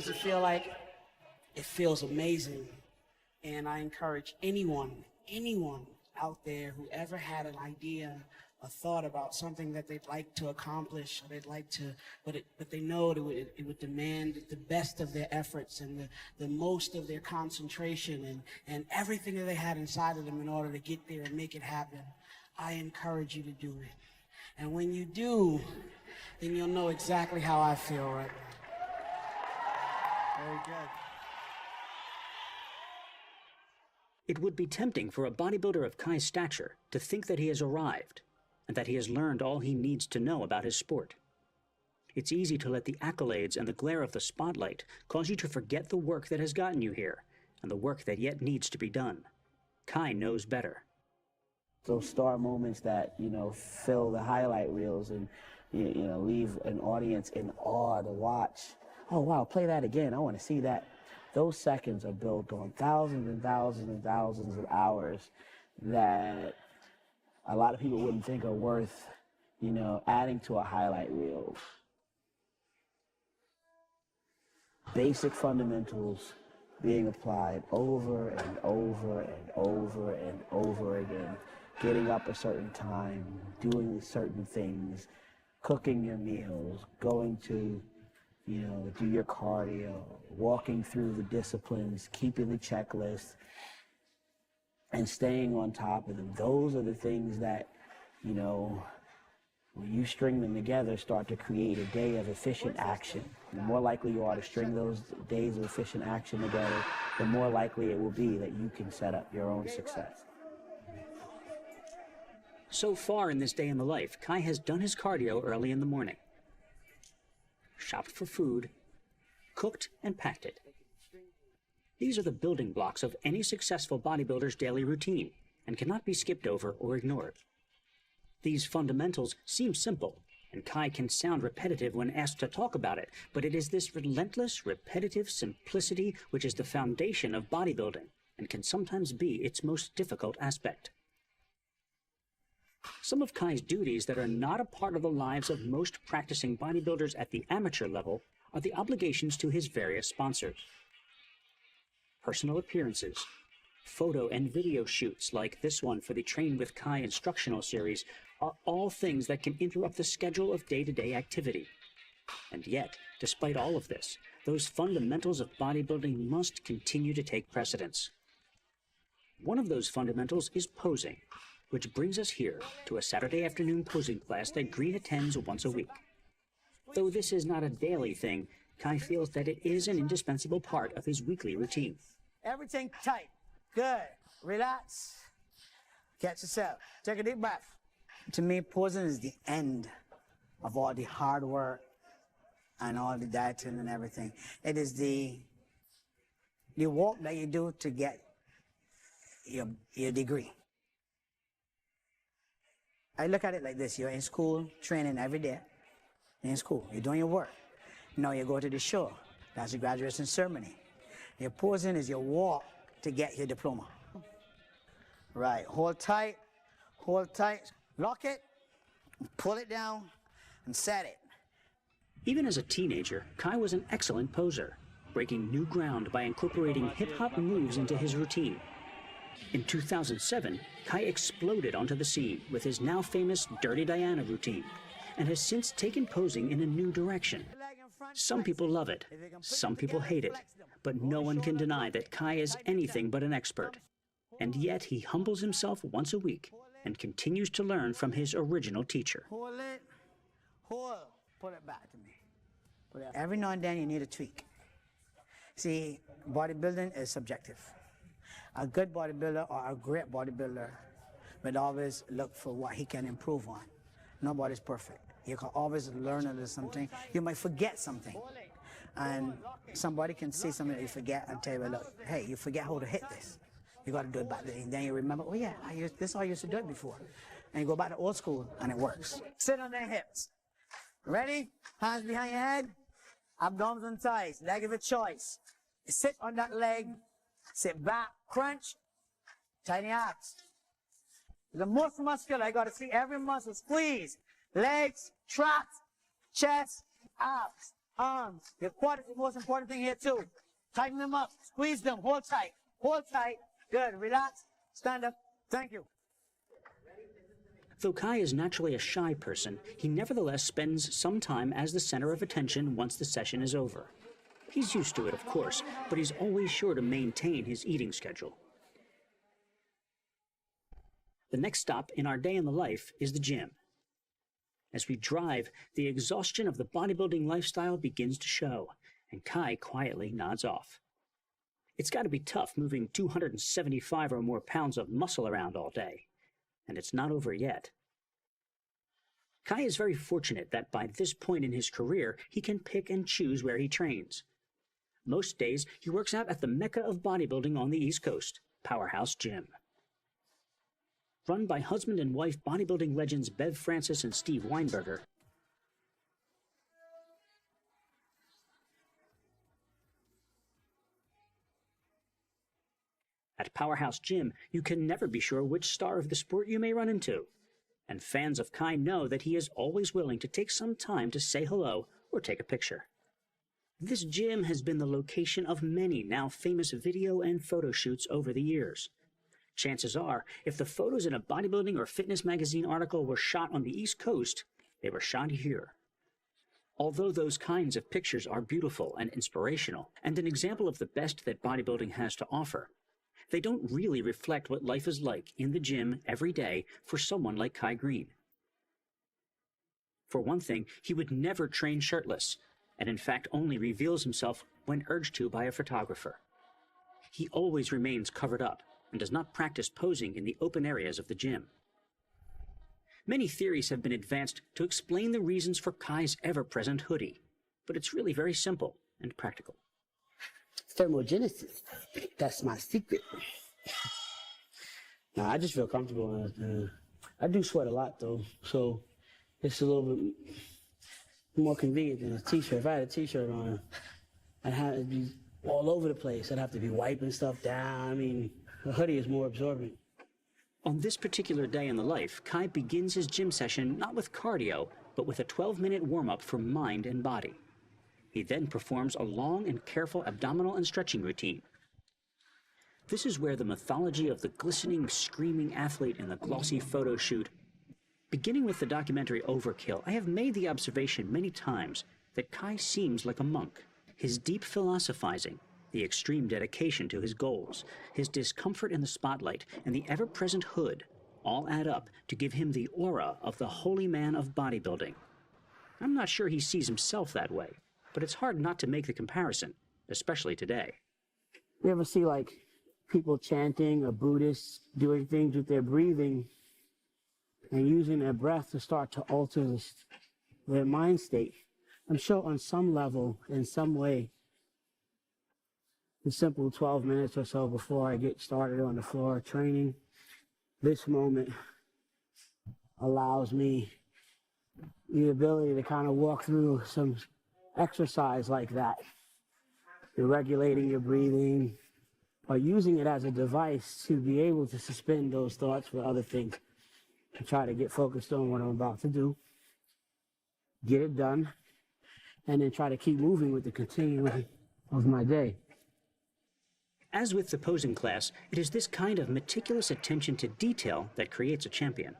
does it feel like? It feels amazing. And I encourage anyone out there who ever had an idea, a thought about something that they'd like to accomplish, or they'd like to, but they know it would demand the best of their efforts and the most of their concentration and everything that they had inside of them in order to get there and make it happen. I encourage you to do it. And when you do, then you'll know exactly how I feel right now. Very good. It would be tempting for a bodybuilder of Kai's stature to think that he has arrived and that he has learned all he needs to know about his sport. It's easy to let the accolades and the glare of the spotlight cause you to forget the work that has gotten you here and the work that yet needs to be done. Kai knows better. Those star moments that, fill the highlight reels and, leave an audience in awe to watch. Oh, wow, play that again. I want to see that. Those seconds are built on thousands and thousands and thousands of hours that a lot of people wouldn't think are worth, adding to a highlight reel. Basic fundamentals being applied over and over and over and over again. Getting up a certain time, doing certain things, cooking your meals, going to do your cardio, walking through the disciplines, keeping the checklist, and staying on top of them. Those are the things that, when you string them together, start to create a day of efficient action. The more likely you are to string those days of efficient action together, the more likely it will be that you can set up your own success. So far in this day in the life, Kai has done his cardio early in the morning, shopped for food, cooked and packed it. These are the building blocks of any successful bodybuilder's daily routine and cannot be skipped over or ignored. These fundamentals seem simple, and Kai can sound repetitive when asked to talk about it, but it is this relentless, repetitive simplicity which is the foundation of bodybuilding and can sometimes be its most difficult aspect. Some of Kai's duties that are not a part of the lives of most practicing bodybuilders at the amateur level are the obligations to his various sponsors. Personal appearances, photo and video shoots like this one for the Train with Kai instructional series are all things that can interrupt the schedule of day-to-day activity. And yet, despite all of this, those fundamentals of bodybuilding must continue to take precedence. One of those fundamentals is posing, which brings us here to a Saturday afternoon posing class that Green attends once a week. Though this is not a daily thing, Kai feels that it is an indispensable part of his weekly routine. Everything tight. Good. Relax. Catch yourself. Take a deep breath. To me, posing is the end of all the hard work and all the dieting and everything. It is the work that you do to get your degree. I look at it like this. You're in school, training every day. You're in school. You're doing your work. Now you go to the show. That's your graduation ceremony. Your posing is your walk to get your diploma. Right. Hold tight. Lock it. Pull it down and set it. Even as a teenager, Kai was an excellent poser, breaking new ground by incorporating hip-hop moves into his routine. In 2007, Kai exploded onto the scene with his now famous Dirty Diana routine, and has since taken posing in a new direction. Some people love it, some people hate it, but no one can deny that Kai is anything but an expert. And yet he humbles himself once a week and continues to learn from his original teacher. Hold it. Hold. Pull it back to me. Every now and then you need a tweak. See, bodybuilding is subjective. A good bodybuilder or a great bodybuilder would always look for what he can improve on. Nobody's perfect. You can always learn a little something. You might forget something. And somebody can see something that you forget and tell you, look, hey, you forget how to hit this. You got to do it back then. And then you remember, oh yeah, this is how I used to do it before. And you go back to old school and it works. Sit on their hips. Ready? Hands behind your head. Abdominals and thighs. Leg of a choice. Sit on that leg. Sit back. Crunch. Tiny abs. The most muscular, I got to see every muscle squeeze. Legs, traps, chest, abs. Arms. Your quad is the most important thing here too. Tighten them up. Squeeze them. Hold tight. Hold tight. Good. Relax. Stand up. Thank you. Though Kai is naturally a shy person, he nevertheless spends some time as the center of attention once the session is over. He's used to it, of course, but he's always sure to maintain his eating schedule. The next stop in our day in the life is the gym. As we drive, the exhaustion of the bodybuilding lifestyle begins to show, and Kai quietly nods off. It's got to be tough moving 275 or more pounds of muscle around all day, and it's not over yet. Kai is very fortunate that by this point in his career, he can pick and choose where he trains. Most days, he works out at the mecca of bodybuilding on the East Coast, Powerhouse Gym. Run by husband and wife bodybuilding legends Bev Francis and Steve Weinberger, at Powerhouse Gym, you can never be sure which star of the sport you may run into. And fans of Kai know that he is always willing to take some time to say hello or take a picture. This gym has been the location of many now famous video and photo shoots over the years. Chances are, if the photos in a bodybuilding or fitness magazine article were shot on the East Coast, they were shot here. Although those kinds of pictures are beautiful and inspirational, and an example of the best that bodybuilding has to offer, they don't really reflect what life is like in the gym every day for someone like Kai Green. For one thing, he would never train shirtless, and in fact only reveals himself when urged to by a photographer. He always remains covered up and does not practice posing in the open areas of the gym. Many theories have been advanced to explain the reasons for Kai's ever-present hoodie, but it's really very simple and practical. Thermogenesis. That's my secret. Nah, I just feel comfortable. I do sweat a lot though, so it's a little bit more convenient than a t-shirt. If I had a t-shirt on, I'd have to be all over the place. I'd have to be wiping stuff down. I mean, a hoodie is more absorbent. On this particular day in the life, Kai begins his gym session not with cardio, but with a 12-minute warm-up for mind and body. He then performs a long and careful abdominal and stretching routine. This is where the mythology of the glistening, screaming athlete in the glossy photo shoot. Beginning with the documentary Overkill, I have made the observation many times that Kai seems like a monk. His deep philosophizing, the extreme dedication to his goals, his discomfort in the spotlight, and the ever-present hood all add up to give him the aura of the holy man of bodybuilding. I'm not sure he sees himself that way, but it's hard not to make the comparison, especially today. You ever see like people chanting or Buddhists doing things with their breathing and using their breath to start to alter their mind state? I'm sure on some level, in some way, the simple 12 minutes or so before I get started on the floor training, this moment allows me the ability to kind of walk through some exercise like that. You're regulating your breathing or using it as a device to be able to suspend those thoughts for other things and try to get focused on what I'm about to do, get it done, and then try to keep moving with the continuity of my day. As with the posing class, it is this kind of meticulous attention to detail that creates a champion.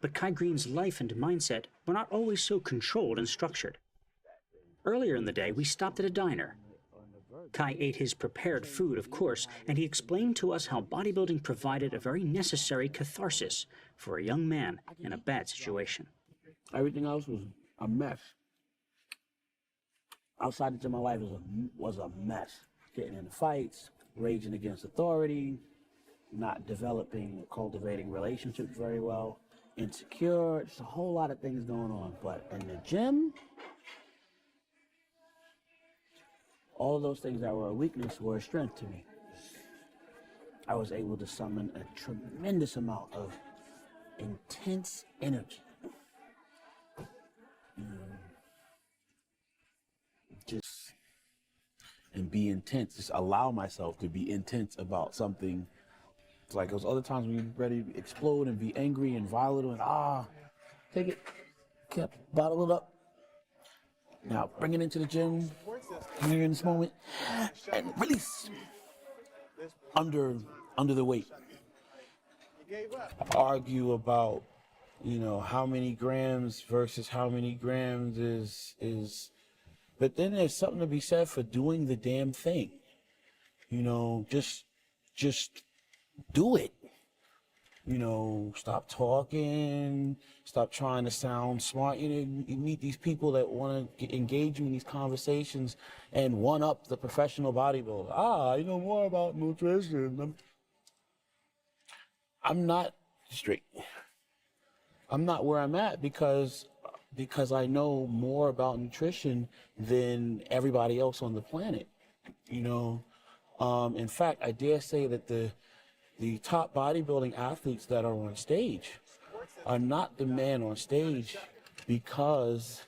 But Kai Green's life and mindset were not always so controlled and structured. Earlier in the day, we stopped at a diner. Kai ate his prepared food, of course, and he explained to us how bodybuilding provided a very necessary catharsis for a young man in a bad situation. Everything else was a mess. Outside the gym, my life was a mess. Getting into fights, raging against authority, not developing or cultivating relationships very well, insecure, just a whole lot of things going on. But in the gym, all of those things that were a weakness were a strength to me. I was able to summon a tremendous amount of intense energy. And be intense, just allow myself to be intense about something. It's like those other times when you're ready to explode and be angry and violent and take it, kept bottle it up. Now bring it into the gym here in this moment and release under the weight. Argue about, you know, how many grams versus how many grams is, but then there's something to be said for doing the damn thing. You know, just do it. You know, stop talking, stop trying to sound smart. You know, you meet these people that want to engage you in these conversations and one up the professional bodybuilder. I know more about nutrition. I'm not straight. I'm not where I'm at because I know more about nutrition than everybody else on the planet. You know, in fact, I dare say that the top bodybuilding athletes that are on stage are not the men on stage because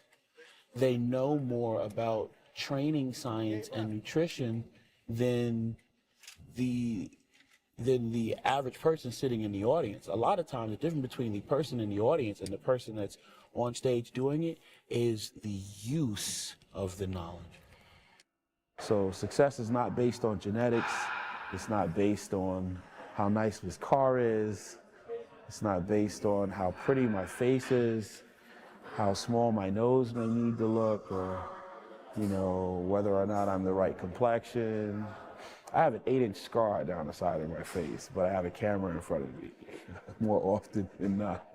they know more about training science and nutrition than the average person sitting in the audience. A lot of times the difference between the person in the audience and the person that's on stage doing it is the use of the knowledge. So success is not based on genetics. It's not based on how nice this car is. It's not based on how pretty my face is, how small my nose may need to look, or, you know, whether or not I'm the right complexion. I have an 8-inch scar down the side of my face, but I have a camera in front of me more often than not.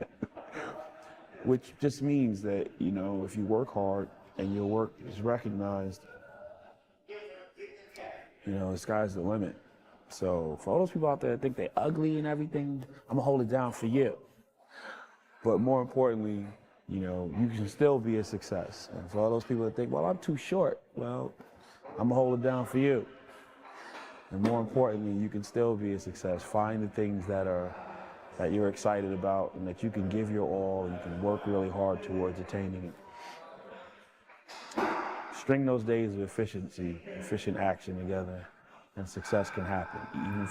Which just means that, you know, if you work hard and your work is recognized, you know, the sky's the limit. So for all those people out there that think they're ugly and everything, I'm gonna hold it down for you. But more importantly, you know, you can still be a success. And for all those people that think, well, I'm too short, well, I'm gonna hold it down for you. And more importantly, you can still be a success. Find the things that you're excited about and that you can give your all and you can work really hard towards attaining it. String those days of efficient action together and success can happen. Even